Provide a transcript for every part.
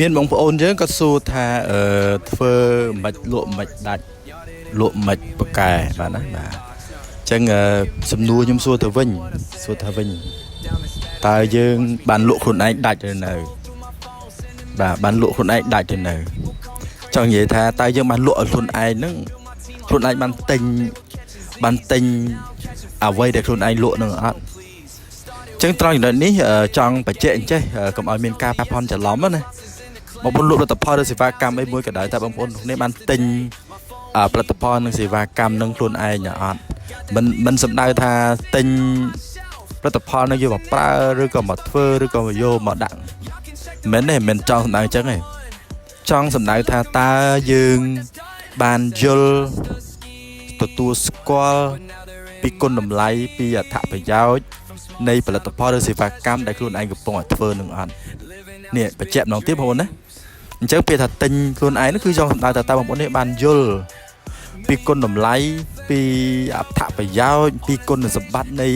មានបងប្អូនយើងក៏សួរថាធ្វើមិនលក់មិនដាច់លក់មិនបកែបាទណាបាទអញ្ចឹងសំណួរខ្ញុំសួរទៅវិញតើយើងបានលក់ខ្លួនឯងដាច់ឬនៅបាទបានលក់ខ្លួនឯងដាច់ឬនៅចង់និយាយថាតើយើងបានលក់ឲ្យខ្លួនឯងហ្នឹងខ្លួនឯងបានទិញអ្វីដែលខ្លួនឯងលក់នឹងអត់អញ្ចឹងត្រង់ចំណុចនេះចង់បញ្ជាក់អញ្ចេះកុំឲ្យមានការប៉ះពាល់ច្រឡំណាបងប្អូនលក់ផលិតផលឬសេវាកម្មអីមួយក៏ដោយតែបងប្អូននេះបានទិញផលិតផលនិងសេវាកម្មនឹងខ្លួនឯងអត់មិនសំដៅថាទិញផលិតផលនឹងយកមកប្រើឬក៏មកធ្វើឬក៏យកមកដាក់មិនចង់សំដៅអញ្ចឹងទេចង់សំដៅថាតើយើងបានយល់ទទួលស្គាល់ពីគុណតម្លៃពីអត្ថប្រយោជន៍នៃផលិតផលឬសេវាកម្មដែលខ្លួនឯងកំពុងតែធ្វើនឹងអត់នេះបញ្ជាក់ម្ដងទៀតបងប្អូនណាអញ្ចឹងពេលថាទិញខ្លួនឯងនោះគឺចង់សំដៅថាតើបងប្អូននេះបានយល់ពីគុណតម្លៃពីអត្ថប្រយោជន៍ពីគុណសម្បត្តិនៃ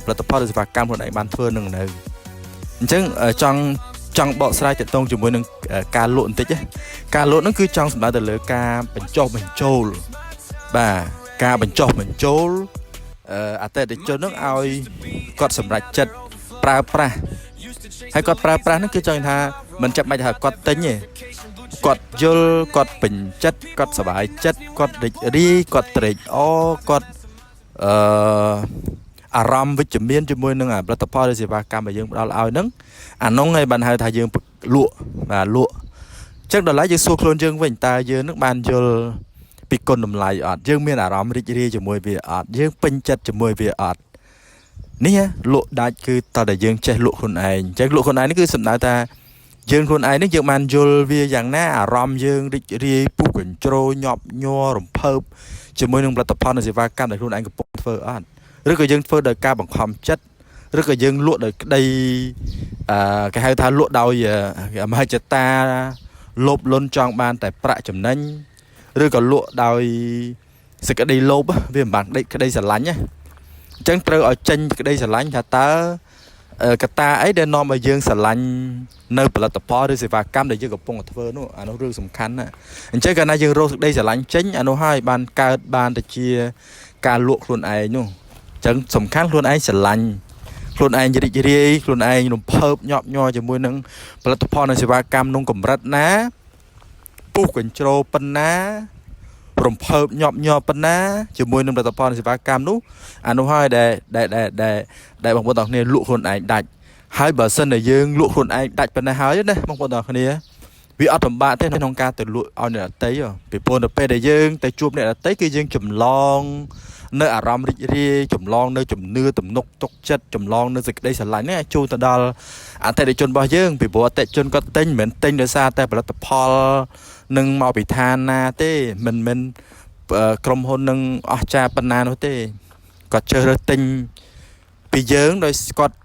ផលិតផលឬសេវាកម្មខ្លួនឯងបានធ្វើនឹងនៅអញ្ចឹងចង់បកស្រាយទាក់ទងជាមួយនឹងការលក់បន្តិចការលក់ហ្នឹងគឺចង់សំដៅទៅលើការបញ្ចុះបញ្ចូលបាទការបញ្ចុះបញ្ចូលអតិថិជនហ្នឹងឲ្យគាត់សម្រេចចិត្តប្រើប្រាស់ហើយគាត់ប្រើប្រាស់ហ្នឹងគឺចង់ថាមិនចាំបាច់ថាគាត់ទិញទេគាត់យល់គាត់ពេញចិត្តគាត់សប្បាយចិត្តគាត់រីករាយគាត់ត្រេកអរគាត់អារម្មណ៍វិជ្ជមានជាមួយនឹងផលិតផលឬសេវាកម្មដែលយើងផ្ដល់ឲ្យហ្នឹងអានោះឯងបានហៅថាយើងលក់បាទលក់អញ្ចឹងដល់ឡែកយើងសួរខ្លួនយើងវិញតើយើងនឹងបានយល់ពីគុណតម្លៃអត់យើងមានអារម្មណ៍រីករាយជាមួយវាអត់យើងពេញចិត្តជាមួយវាអត់នេះលក់ដាច់គឺតើតែយើងចេះលក់ខ្លួនឯងអញ្ចឹងលក់ខ្លួនឯងនេះគឺសំដៅថាយើងខ្លួនឯងនេះយើងបានយល់វាយ៉ាងណាអារម្មណ៍យើងរីករាយពុះកញ្ជ្រោញាប់ញ័ររំភើបជាមួយនឹងផលិតផលនិងសេវាកម្មដែលខ្លួនឯងកំពុងធ្វើអត់ឬក៏យើងធ្វើដោយការបង្ខំចិត្តឬក៏យើងលក់ដោយក្តីគេហៅថាលក់ដោយមហិច្ឆតាលោភលន់ចង់បានតែប្រាក់ចំណេញឬក៏លក់ដោយសេចក្តីលោភវាមិនបានក្តីស្រឡាញ់ណាអញ្ចឹងត្រូវឲ្យចេញក្តីស្រឡាញ់ថាតើកត្តាអីដែលនាំឲ្យយើងស្រឡាញ់នៅផលិតផលឬសេវាកម្មដែលយើងកំពុងតែធ្វើនោះអានោះរឿងសំខាន់ណាអញ្ចឹងកាលណាយើងរកសេចក្តីស្រឡាញ់ចេញអានោះហើយបានកើតបានទៅជាការលក់ខ្លួនឯងនោះអញ្ចឹងសំខាន់ខ្លួនឯងស្រឡាញ់ខ្លួនឯងរីករាយខ្លួនឯងរំភើបញាប់ញ័រជាមួយនឹងផលិតផលនិងសេវាកម្មក្នុងកម្រិតណាពុះកញ្ជ្រោប៉ុណ្ណារំភើបញាប់ញ័រប៉ុណ្ណាជាមួយនឹងផលិតផលនិងសេវាកម្មនោះអានោះហើយដែលបងប្អូនទាំងគ្នាលក់ខ្លួនឯងដាច់ហើយបើសិនតែយើងលក់ខ្លួនឯងដាច់ប៉ុណ្ណេះហើយណាបងប្អូនទាំងគ្នាវាអត់លំបាកទេក្នុងការទៅលក់ឲ្យអ្នកដទៃពីព្រោះនៅពេលដែលយើងទៅជួបអ្នកដទៃគឺយើងចម្លងនៅអារម្មណ៍រីករាយចម្លងនៅជំនឿទំនុកទុកចិត្តចម្លងនៅសេចក្តីស្រឡាញ់នេះចូលទៅដល់អតិថិជនរបស់យើងពីព្រោះអតិថិជនគាត់ទិញមិនមែនទិញដោយសារតែផលិតផលនឹងមកពីឋានណាទេមិនក្រុមហ៊ុននឹងអស្ចារ្យប៉ុណ្ណានោះទេគាត់ជ្រើសរើសទិញពីយើងដោយគាត់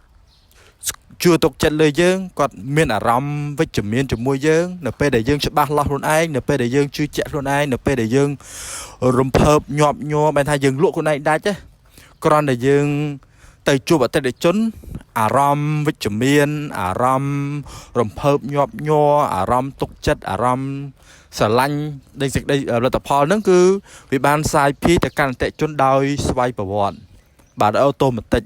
ជឿទុកចិត្តលើយើងគាត់មានអារម្មណ៍វិជ្ជមានជាមួយយើងនៅពេលដែលយើងច្បាស់លាស់ខ្លួនឯងនៅពេលដែលយើងជឿជាក់ខ្លួនឯងនៅពេលដែលយើងរំភើបញាប់ញ័របែរថាយើងលក់ខ្លួនឯងដាច់គ្រាន់តែយើងទៅជួបអតិថិជនអារម្មណ៍វិជ្ជមានអារម្មណ៍រំភើបញាប់ញ័រអារម្មណ៍ទុកចិត្តអារម្មណ៍ស្រឡាញ់នៃសេចក្តីផលិតផលហ្នឹងគឺវាបានផ្សាយភាយទៅកាន់អតិថិជនដោយស្វ័យប្រវត្តិបាទអូតូម៉ាទិក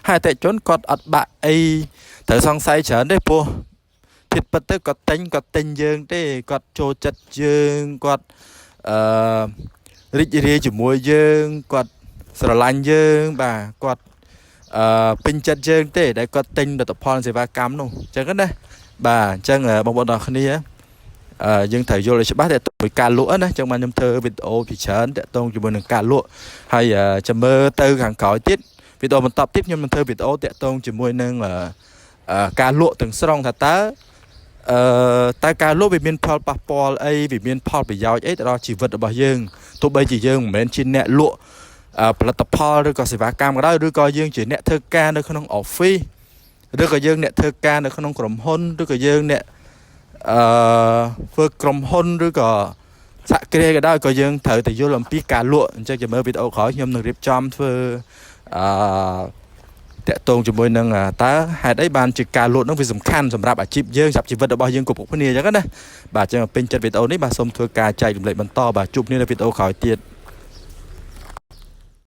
ហើយអតិថិជនគាត់អត់បាក់អីត្រូវសង្ស័យច្រើនទេព្រោះធៀបពិតទៅគាត់ទិញយើងទេគាត់ចូលចិត្តយើងគាត់រីករាយជាមួយយើងគាត់ស្រឡាញ់យើងបាទគាត់ពេញចិត្តយើងទេដែលគាត់ទិញផលិតផលសេវាកម្មនោះអញ្ចឹងណាបាទអញ្ចឹងបងប្អូនទាំងគ្នាយើងត្រូវយល់ឲ្យច្បាស់តែទៅការលក់ណាអញ្ចឹងបានខ្ញុំធ្វើវីដេអូពីច្រើនតាក់ទងជាមួយនឹងការលក់ហើយចាំមើលទៅខាងក្រោយទៀតវីដេអូបន្តទៀតខ្ញុំនឹងធ្វើវីដេអូតាក់ទងជាមួយនឹងការលក់ទាំងស្រុងថាតើការលក់វាមានផលប៉ះពាល់អីវាមានផលប្រយោជន៍អីទៅដល់ជីវិតរបស់យើងទោះបីជាយើងមិនមែនជាអ្នកលក់ផលិតផលឬក៏សេវាកម្មក៏ដោយឬក៏យើងជាអ្នកធ្វើការនៅក្នុង office ឬក៏យើងអ្នកធ្វើការនៅក្នុងក្រុមហ៊ុនឬក៏យើងអ្នកធ្វើក្រុមហ៊ុនឬក៏សហគ្រាសក៏ដោយក៏យើងត្រូវតែយល់អំពីការលក់អញ្ចឹងចាំមើលវីដេអូក្រោយខ្ញុំនឹងរៀបចំធ្វើ តាក់ទងជាមួយនឹងតើហេតុអីបានជាការលក់ហ្នឹងវាសំខាន់សម្រាប់អាជីពយើងសម្រាប់ជីវិតរបស់យើងគ្រប់គ្នាអញ្ចឹងណាបាទអញ្ចឹងពេញចិត្តវីដេអូនេះបាទសូមធ្វើការចែករំលែកបន្តបាទជួបគ្នានៅវីដេអូក្រោយទៀត